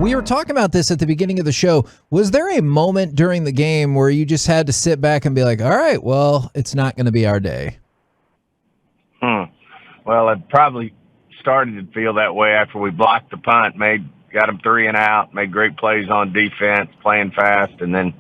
We were talking about this at the beginning of the show. Was there a moment during the game where you just had to sit back and be like, all right, well, it's not going to be our day? Well, it probably started to feel that way after we blocked the punt, got them 3 and out, made great plays on defense, playing fast, and then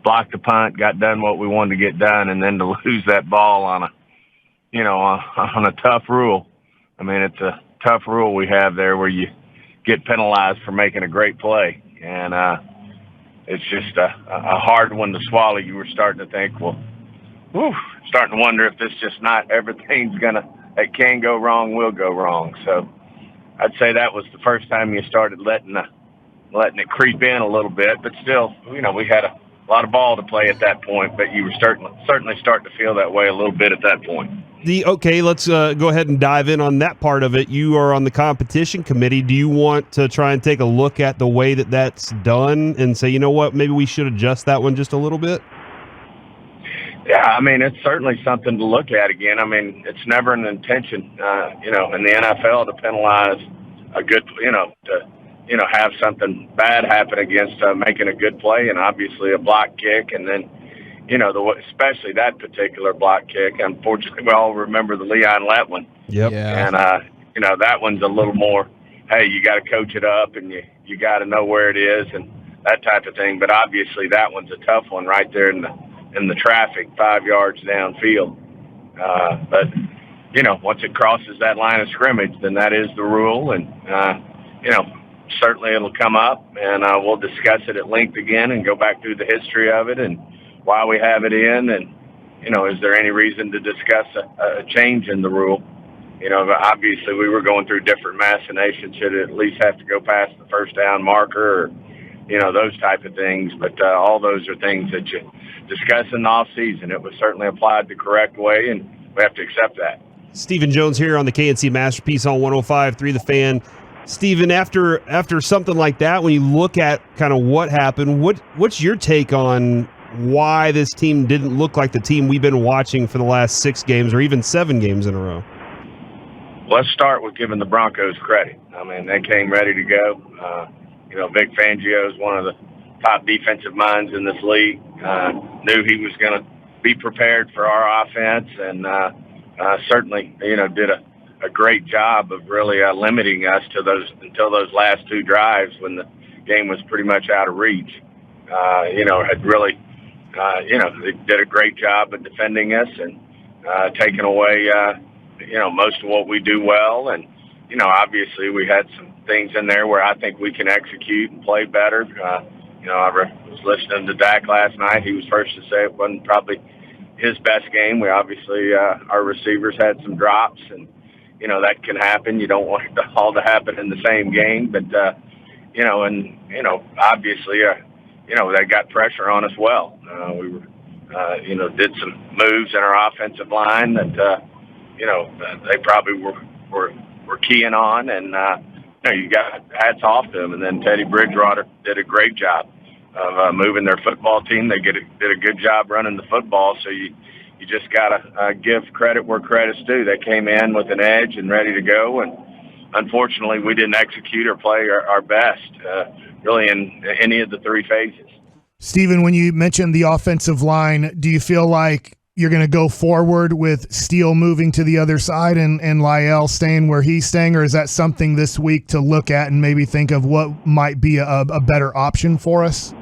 blocked the punt, got done what we wanted to get done, and then to lose that ball on a tough rule. I mean, it's a tough rule we have there where you get penalized for making a great play, and it's just a hard one to swallow. You were starting to think, well, starting to wonder if this just not everything's it can go wrong, will go wrong. So I'd say that was the first time you started letting it creep in a little bit, but still, we had a lot of ball to play at that point, but you were certainly starting to feel that way a little bit at that point. Okay, let's go ahead and dive in on that part of it. You are on the competition committee. Do you want to try and take a look at the way that that's done and say, you know what, maybe we should adjust that one just a little bit? Yeah, I mean, it's certainly something to look at again. I mean, it's never an intention, in the NFL to penalize a good, to have something bad happen against making a good play, and obviously a block kick, and then, especially that particular block kick. Unfortunately, we all remember the Leon Lett one. Yep. Yeah. And, that one's a little more, hey, you got to coach it up, and you got to know where it is and that type of thing. But obviously that one's a tough one right there in the traffic 5 yards downfield. But, once it crosses that line of scrimmage, then that is the rule. And, certainly it'll come up, and we'll discuss it at length again and go back through the history of it and why we have it in. And, is there any reason to discuss a change in the rule? Obviously we were going through different machinations. Should it at least have to go past the first down marker or, those type of things. But all those are things that you discuss in the off season. It was certainly applied the correct way, and we have to accept that. Stephen Jones here on the K&C Masterpiece on 105.3 The Fan. Stephen, after something like that, when you look at kind of what happened, what's your take on why this team didn't look like the team we've been watching for the last 6 games or even 7 games in a row? Let's start with giving the Broncos credit. I mean, they came ready to go. Vic Fangio is one of the top defensive minds in this league. Knew he was going to be prepared for our offense, and certainly, did a great job of really limiting us until those last 2 drives when the game was pretty much out of reach. Had really, they did a great job of defending us and taking away, most of what we do well. And, obviously we had some things in there where I think we can execute and play better. I was listening to Dak last night. He was first to say it wasn't probably his best game. We obviously, our receivers had some drops, and, that can happen. You don't want it all to happen in the same game, but, obviously, they got pressure on us well. We were, did some moves in our offensive line that, they probably were keying on, and, you got hats off to them. And then Teddy Bridgewater did a great job of moving their football team. They did a good job running the football. So you just got to give credit where credit's due. They came in with an edge and ready to go. And unfortunately, we didn't execute or play our best, really in any of the 3 phases. Stephen, when you mentioned the offensive line, do you feel like you're going to go forward with Steele moving to the other side and Lyle staying where he's staying, or is that something this week to look at and maybe think of what might be a better option for us?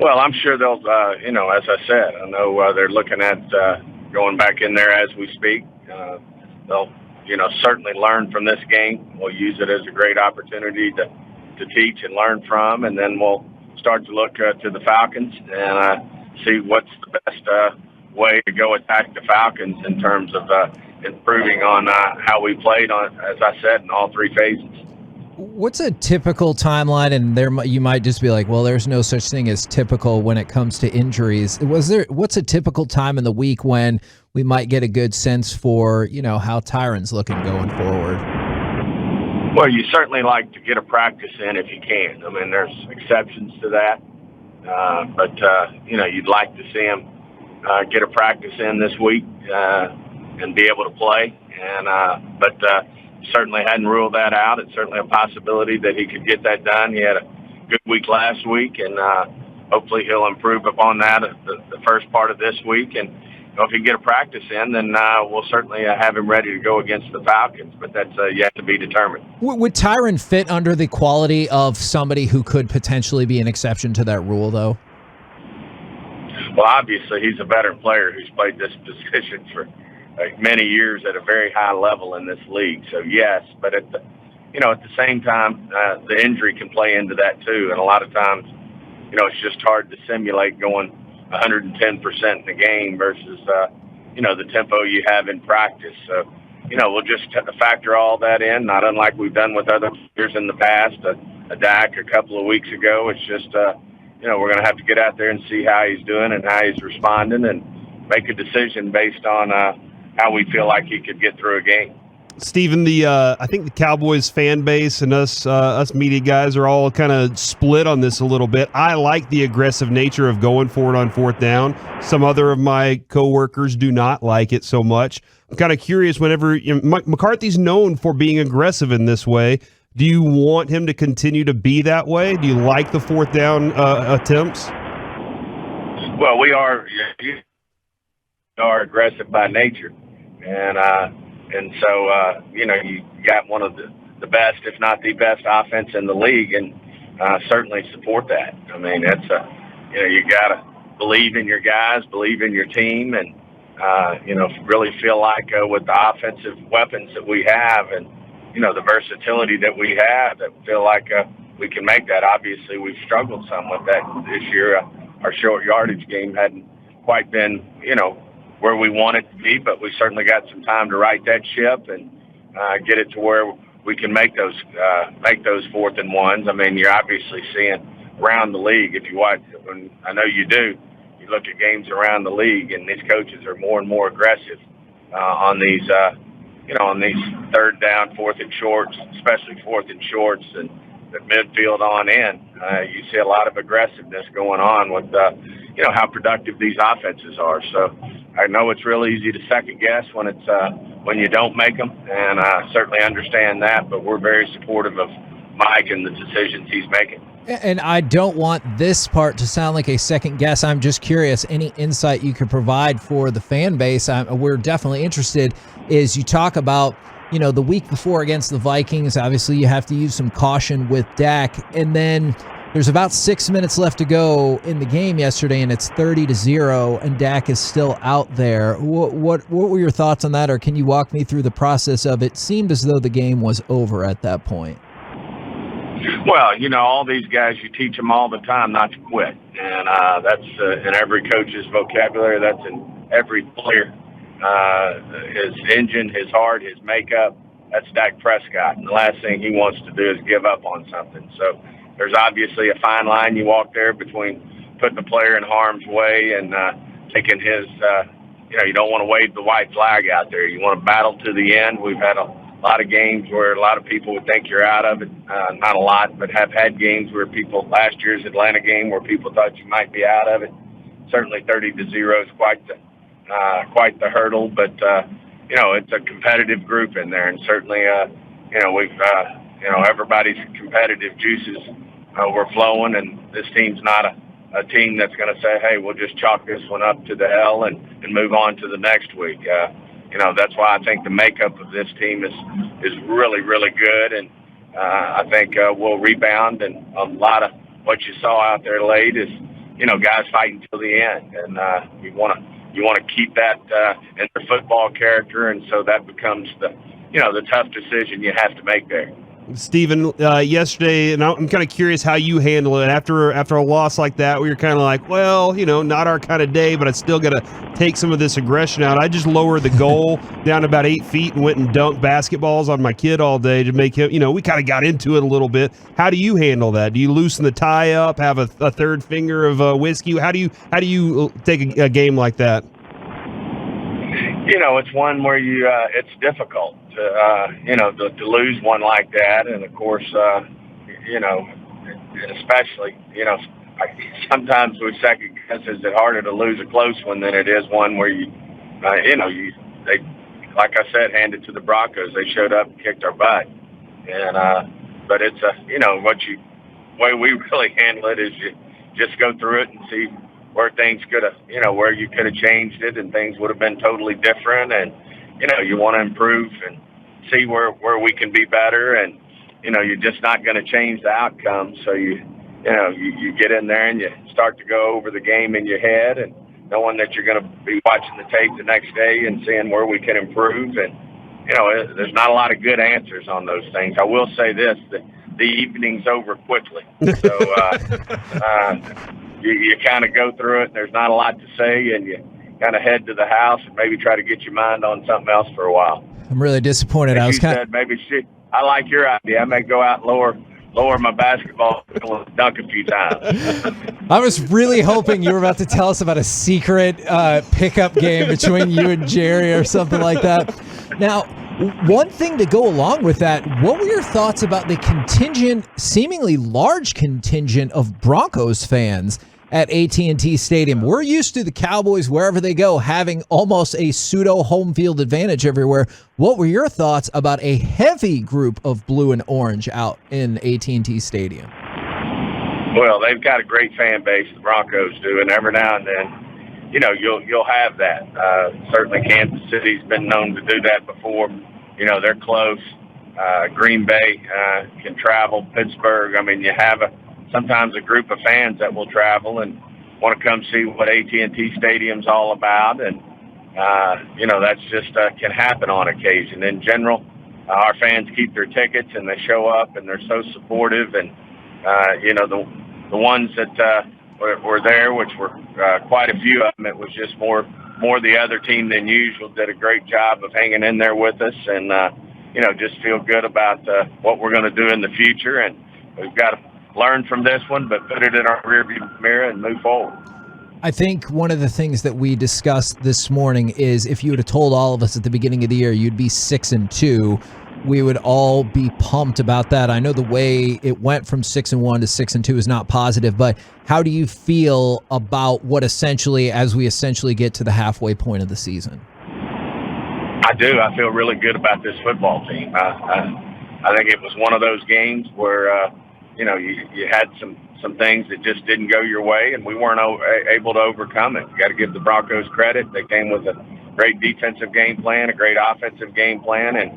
Well, I'm sure they'll, as I said, I know they're looking at going back in there as we speak. They'll, certainly learn from this game. We'll use it as a great opportunity to teach and learn from, and then we'll start to look to the Falcons and see what's the best way to go attack the Falcons in terms of improving on how we played on, as I said, in all 3 phases. What's a typical timeline? And you might just be like, well, there's no such thing as typical when it comes to injuries. What's a typical time in the week when we might get a good sense for, how Tyron's looking going forward? Well, you certainly like to get a practice in if you can. I mean, there's exceptions to that. But you'd like to see him get a practice in this week and be able to play. And but certainly hadn't ruled that out. It's certainly a possibility that he could get that done. He had a good week last week, and hopefully he'll improve upon that the first part of this week. And if he can get a practice in, then we'll certainly have him ready to go against the Falcons, but that's yet to be determined. Would Tyron fit under the quality of somebody who could potentially be an exception to that rule, though? Well, obviously, he's a veteran player who's played this position for many years at a very high level in this league. So, yes, but at the same time, the injury can play into that too. And a lot of times, it's just hard to simulate going 110% in the game versus, the tempo you have in practice. So, we'll just factor all that in, not unlike we've done with other players in the past. A Dak a couple of weeks ago, it's just, we're going to have to get out there and see how he's doing and how he's responding and make a decision based on how we feel like he could get through a game. Stephen, I think the Cowboys fan base and us media guys are all kind of split on this a little bit. I like the aggressive nature of going for it on fourth down. Some other of my coworkers do not like it so much. I'm kind of curious. Whenever Mike McCarthy's known for being aggressive in this way, do you want him to continue to be that way? Do you like the fourth down attempts? Well, we are aggressive by nature, and so, you got one of the best, if not the best, offense in the league, and certainly support that. I mean, that's you got to believe in your guys, believe in your team, and really feel like with the offensive weapons that we have, and the versatility that we have, that feel like we can make that. Obviously, we've struggled some with that this year. Our short yardage game hadn't quite been, where we want it to be, but we certainly got some time to right that ship and get it to where we can make those 4th and 1s. I mean, you're obviously seeing around the league, if you watch, and I know you do, you look at games around the league, and these coaches are more and more aggressive on these, on these 3rd down, 4th and shorts, especially 4th and shorts, and the midfield on in. You see a lot of aggressiveness going on with, how productive these offenses are. So I know it's real easy to second guess when you don't make them, and I certainly understand that, but we're very supportive of Mike and the decisions he's making. And I don't want this part to sound like a second guess. I'm just curious, any insight you could provide for the fan base? We're definitely interested. Is you talk about, the week before against the Vikings, obviously you have to use some caution with Dak, and then there's about 6 minutes left to go in the game yesterday, and it's 30-0, and Dak is still out there. What were your thoughts on that, or can you walk me through the process of it? Seemed as though the game was over at that point. Well, all these guys, you teach them all the time not to quit, and that's in every coach's vocabulary. That's in every player. His engine, his heart, his makeup, that's Dak Prescott, and the last thing he wants to do is give up on something. So there's obviously a fine line you walk there between putting the player in harm's way and taking his, you don't want to wave the white flag out there. You want to battle to the end. We've had a lot of games where a lot of people would think you're out of it. Not a lot, but have had games where last year's Atlanta game where people thought you might be out of it. Certainly 30-0 is quite the hurdle, but, it's a competitive group in there, and certainly, we've, everybody's competitive juices were flowing, and this team's not a team that's going to say, hey, we'll just chalk this one up to the hell and move on to the next week. That's why I think the makeup of this team is really, really good, and I think we'll rebound, and a lot of what you saw out there late is, guys fighting till the end, and you want to keep that in their football character, and so that becomes the tough decision you have to make there. Stephen, yesterday, and I'm kind of curious how you handle it after a loss like that, where you're kind of like, well, not our kind of day, but I still got to take some of this aggression out. I just lowered the goal down about 8 feet and went and dunked basketballs on my kid all day to make him, we kind of got into it a little bit. How do you handle that? Do you loosen the tie up, have a third finger of whiskey? How do you take a game like that? It's one where it's difficult to lose one like that. And of course, especially, sometimes with second guesses, it's harder to lose a close one than it is one where they like I said, hand it to the Broncos. They showed up and kicked our butt. And but it's way we really handle it is you just go through it and see where things could have, where you could have changed it and things would have been totally different. And, you want to improve and see where we can be better. And, you're just not going to change the outcome. So you get in there and you start to go over the game in your head and knowing that you're going to be watching the tape the next day and seeing where we can improve. And, there's not a lot of good answers on those things. I will say this, the evening's over quickly. So you kind of go through it and there's not a lot to say and you kind of head to the house and maybe try to get your mind on something else for a while. I'm really disappointed. I like your idea. I may go out and lower my basketball and dunk a few times. I was really hoping you were about to tell us about a secret pickup game between you and Jerry or something like that. Now, one thing to go along with that, what were your thoughts about the seemingly large contingent of Broncos fans at AT&T Stadium? We're used to the Cowboys, wherever they go, having almost a pseudo home field advantage everywhere. What were your thoughts about a heavy group of blue and orange out in AT&T Stadium? Well, they've got a great fan base, the Broncos do, and every now and then, you'll have that. Certainly Kansas City's been known to do that before. They're close. Green Bay can travel. Pittsburgh, you have sometimes a group of fans that will travel and want to come see what AT&T Stadium's all about. And, that's just can happen on occasion. In general, our fans keep their tickets and they show up and they're so supportive. And, the ones that were there, which were quite a few of them, it was just more the other team than usual, did a great job of hanging in there with us. And, just feel good about what we're going to do in the future. And we've got to learn from this one, but put it in our rearview mirror and move forward. I think one of the things that we discussed this morning is if you would have told all of us at the beginning of the year you'd be 6-2, we would all be pumped about that. I know the way it went from 6-1 to 6-2 is not positive, but how do you feel about what as we get to the halfway point of the season? I do. I feel really good about this football team. I think it was one of those games where, you had some things that just didn't go your way, and we weren't able to overcome it. You got to give the Broncos credit. They came with a great defensive game plan, a great offensive game plan, and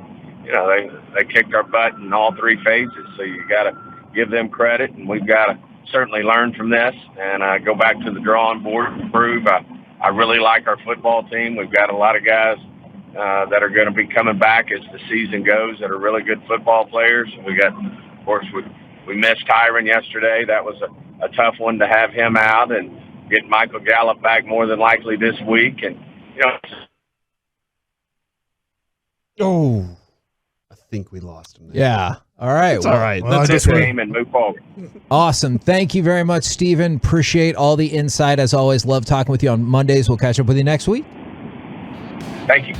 they kicked our butt in all three phases. So you got to give them credit, and we've got to certainly learn from this and go back to the drawing board and improve. I really like our football team. We've got a lot of guys that are going to be coming back as the season goes that are really good football players. We got, of course, we missed Tyron yesterday. That was a tough one to have him out, and get Michael Gallup back more than likely this week. And I think we lost him there. Yeah. All right. It's all right. Well, that's a game and move forward. Awesome. Thank you very much, Stephen. Appreciate all the insight as always. Love talking with you on Mondays. We'll catch up with you next week. Thank you.